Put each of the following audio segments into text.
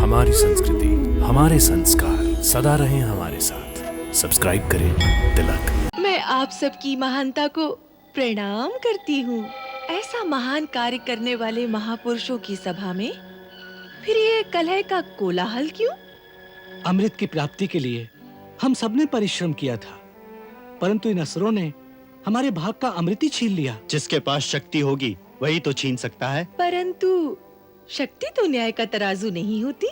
हमारी संस्कृति, हमारे संस्कार सदा रहें हमारे साथ। सब्सक्राइब करें तिलक। मैं आप सबकी महानता को प्रणाम करती हूँ। ऐसा महान कार्य करने वाले महापुरुषों की सभा में फिर ये कलह का कोलाहल क्यों? अमृत की प्राप्ति के लिए हम सबने परिश्रम किया था, परंतु इन असुरों ने हमारे भाग का अमृत ही छीन लिया। जिसके पास शक्ति होगी वही तो छीन सकता है। परंतु शक्ति तो न्याय का तराजू नहीं होती।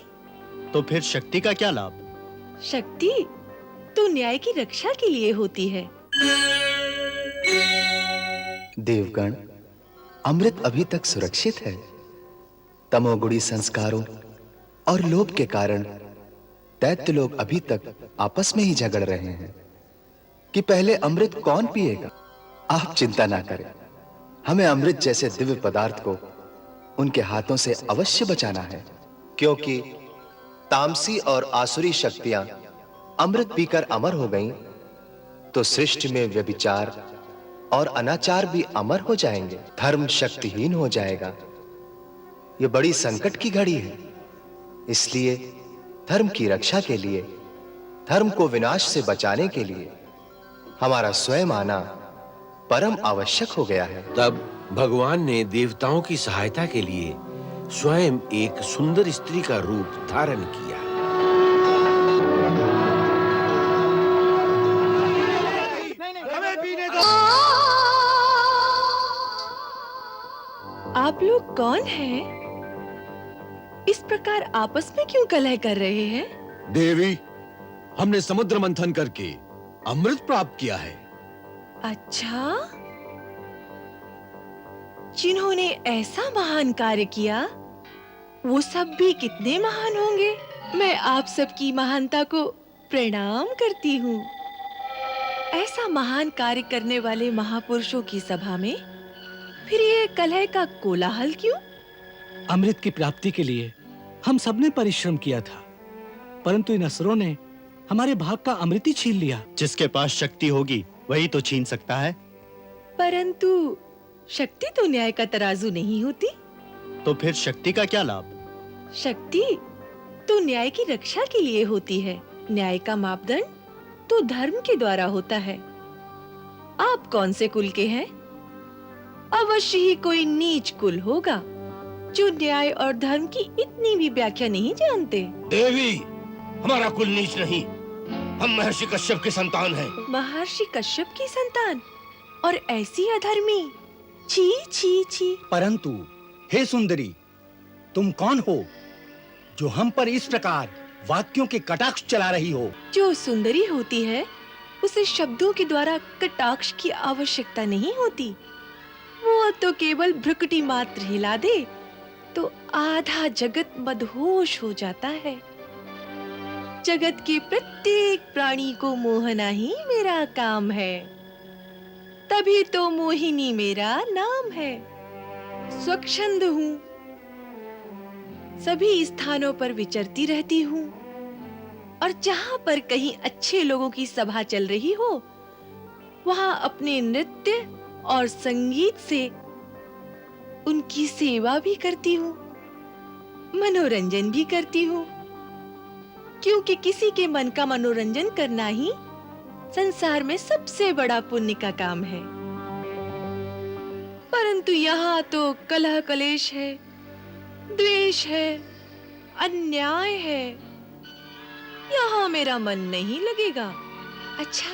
तो फिर शक्ति का क्या लाभ? शक्ति तो न्याय की रक्षा के लिए होती है। देवगण, अमृत अभी तक सुरक्षित है। तमोगुणी संस्कारों और लोभ के कारण दैत्य लोग अभी तक आपस में ही झगड़ रहे हैं कि पहले अमृत कौन पिएगा। आप चिंता ना करें, हमें अमृत जैसे दिव्य पदार्थ को उनके हाथों से अवश्य बचाना है, क्योंकि तामसी और आसुरी शक्तियां अमृत पीकर अमर हो गईं, तो सृष्टि में व्यभिचार और अनाचार भी अमर हो जाएंगे, धर्म शक्तिहीन हो जाएगा। यह बड़ी संकट की घड़ी है, इसलिए धर्म की रक्षा के लिए, धर्म को विनाश से बचाने के लिए हमारा स्वयं आना परम आवश्यक हो गया है। तब भगवान ने देवताओं की सहायता के लिए स्वयं एक सुंदर स्त्री का रूप धारण किया। आप लोग कौन हैं? इस प्रकार आपस में क्यों कलह कर रहे हैं? देवी, हमने समुद्र मंथन करके अमृत प्राप्त किया है। अच्छा, जिन्होंने ऐसा महान कार्य किया वो सब भी कितने महान होंगे। मैं आप सबकी महानता को प्रणाम करती हूँ। ऐसा महान कार्य करने वाले महापुरुषों की सभा में फिर ये कलह का कोलाहल क्यों? अमृत की प्राप्ति के लिए हम सबने परिश्रम किया था, परंतु इन असुरों ने हमारे भाग का अमृत ही छीन लिया। जिसके पास शक्ति होगी वही तो छीन सकता है। परंतु शक्ति तो न्याय का तराजू नहीं होती। तो फिर शक्ति का क्या लाभ? शक्ति तो न्याय की रक्षा के लिए होती है। न्याय का मापदंड तो धर्म के द्वारा होता है। आप कौन से कुल के हैं? अवश्य ही कोई नीच कुल होगा जो न्याय और धर्म की इतनी भी व्याख्या नहीं जानते। देवी, हमारा कुल नीच नहीं, हम महर्षि कश्यप के संतान हैं। महर्षि कश्यप की संतान और ऐसी अधर्मी? छी छी छी। परंतु हे सुंदरी, तुम कौन हो जो हम पर इस प्रकार वाक्यों के कटाक्ष चला रही हो? जो सुंदरी होती है उसे शब्दों के द्वारा कटाक्ष की आवश्यकता नहीं होती। वो तो केवल भ्रुकुटी मात्र हिला दे तो आधा जगत मदहोश हो जाता है। जगत के प्रत्येक प्राणी को मोहना ही मेरा काम है, तभी तो मोहिनी मेरा नाम है। स्वच्छंद हूँ, सभी स्थानों पर विचरती रहती हूँ, और जहाँ पर कहीं अच्छे लोगों की सभा चल रही हो वहाँ अपने नृत्य और संगीत से उनकी सेवा भी करती हूँ, मनोरंजन भी करती हूँ, क्योंकि किसी के मन का मनोरंजन करना ही संसार में सबसे बड़ा पुण्य का काम है। परंतु यहाँ तो कलह कलेश है, द्वेष है, अन्याय है। यहाँ मेरा मन नहीं लगेगा। अच्छा,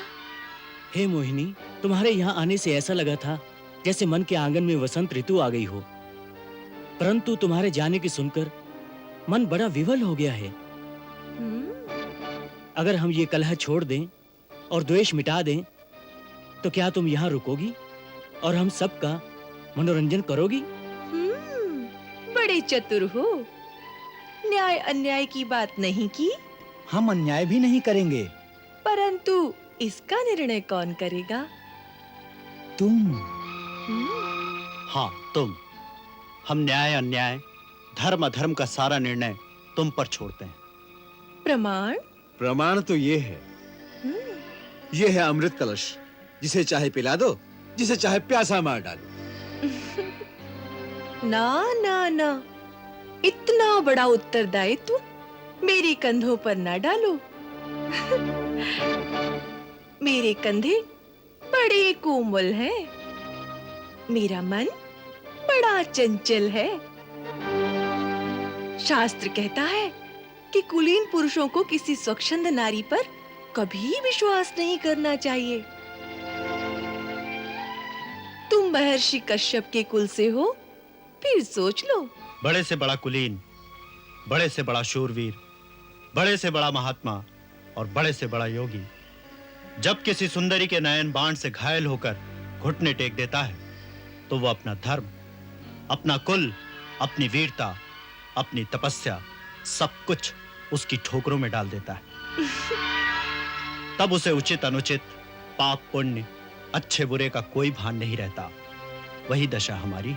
हे मोहिनी, तुम्हारे यहाँ आने से ऐसा लगा था जैसे मन के आंगन में वसंत ऋतु आ गई हो, परंतु तुम्हारे जाने की सुनकर मन बड़ा विवल हो गया है। अगर हम ये कलह छोड़ दें और द्वेष मिटा दें तो क्या तुम यहाँ रुकोगी और हम सबका मनोरंजन करोगी? बड़े चतुर हो। न्याय अन्याय की बात नहीं की। हम अन्याय भी नहीं करेंगे। परंतु इसका निर्णय कौन करेगा? तुम। हाँ, तुम। हम न्याय अन्याय, धर्म अधर्म का सारा निर्णय तुम पर छोड़ते हैं। प्रमाण? प्रमाण तो ये है, ये है अमृत कलश, जिसे चाहे पिला दो, जिसे चाहे प्यासा मार डालो। ना ना ना, इतना बड़ा उत्तरदायित्व मेरे कंधों पर ना डालो। मेरे कंधे बड़े कोमल हैं। मेरा मन बड़ा चंचल है। शास्त्र कहता है कि कुलीन पुरुषों को किसी स्वच्छंद नारी पर कभी विश्वास नहीं करना चाहिए। तुम महर्षि कश्यप के कुल से हो, फिर सोच लो। बड़े से बड़ा कुलीन, बड़े से बड़ा शूरवीर, बड़े से बड़ा महात्मा और बड़े से बड़ा योगी जब किसी सुंदरी के नयन बाण से घायल होकर घुटने टेक देता है तो वो अपना धर्म, अपना कुल, अपनी वीरता, अपनी तपस्या, सब कुछ उसकी ठोकरों में डाल देता है। तब उसे उचित अनुचित, पाप पुण्य, अच्छे बुरे का कोई भान नहीं रहता। वही दशा हमारी।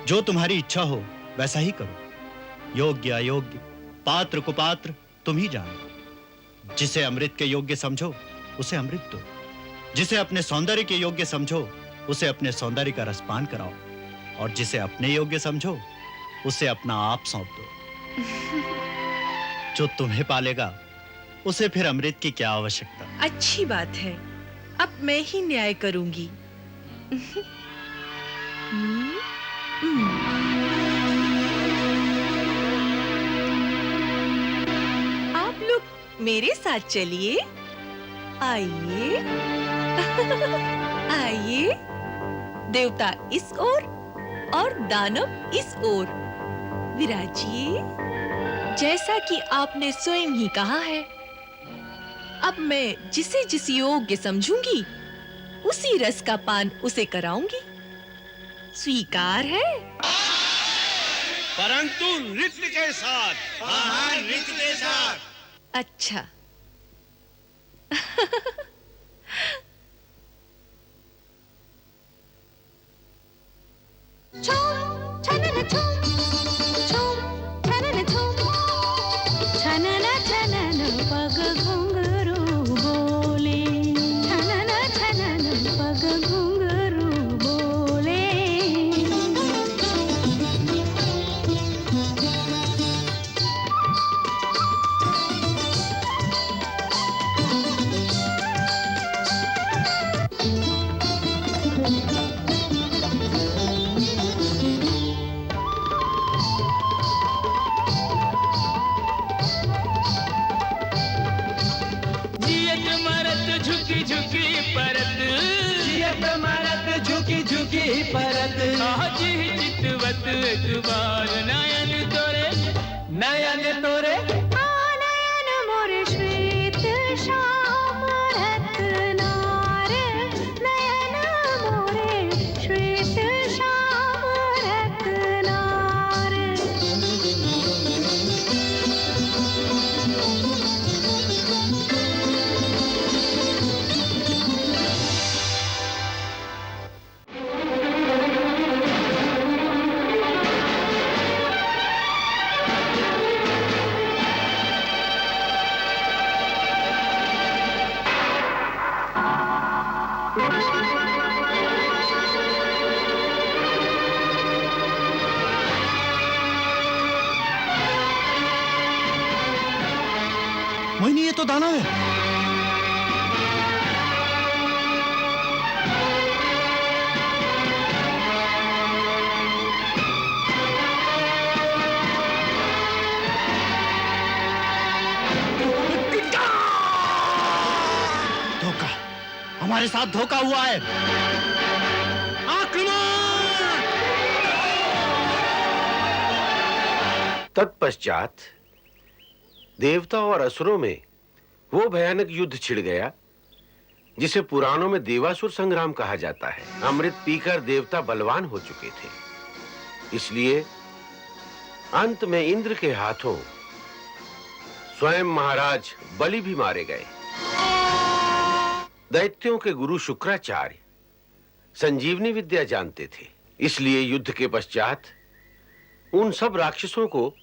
जो तुम्हारी इच्छा हो वैसा ही करो। योग्य अयोग्य, पात्र कुपात्र तुम ही जानो। जिसे अमृत के योग्य समझो उसे अमृत दो। जिसे अपने सौंदर्य के योग्य समझो उसे अपने सौंदर्य का रसपान कराओ। और जिसे अपने योग्य समझो उसे अपना आप सौंप दो। जो तुम्हें पालेगा उसे फिर अमृत की क्या आवश्यकता। अच्छी बात है, अब मैं ही न्याय करूंगी। आप लोग मेरे साथ चलिए। आइए। आइए। देवता इस ओर और दानव इस ओर विराजिए। जैसा कि आपने स्वयं ही कहा है, अब मैं जिसे जिस योग्य समझूंगी उसी रस का पान उसे कराऊंगी। स्वीकार है? परंतु नृत्य के साथ। हाँ, नृत्य के साथ। अच्छा। नयन तोरे नयन मोरे श्वेत श्याम रत्नार। नयन मोरे श्वेत श्याम रत्नार। मोहिनी, ये तो दानव है। धोखा, हमारे साथ धोखा हुआ है। तत्पश्चात देवता और असुरों में वो भयानक युद्ध छिड़ गया जिसे पुराणों में देवासुर संग्राम कहा जाता है। अमृत पीकर देवता बलवान हो चुके थे, इसलिए अंत में इंद्र के हाथों स्वयं महाराज बलि भी मारे गए। दैत्यों के गुरु शुक्राचार्य संजीवनी विद्या जानते थे, इसलिए युद्ध के पश्चात उन सब राक्षसों को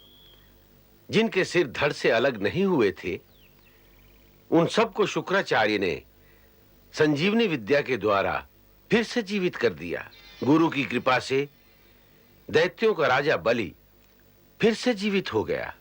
जिनके सिर धड़ से अलग नहीं हुए थे, उन सबको शुक्राचार्य ने संजीवनी विद्या के द्वारा फिर से जीवित कर दिया। गुरु की कृपा से दैत्यों का राजा बलि फिर से जीवित हो गया।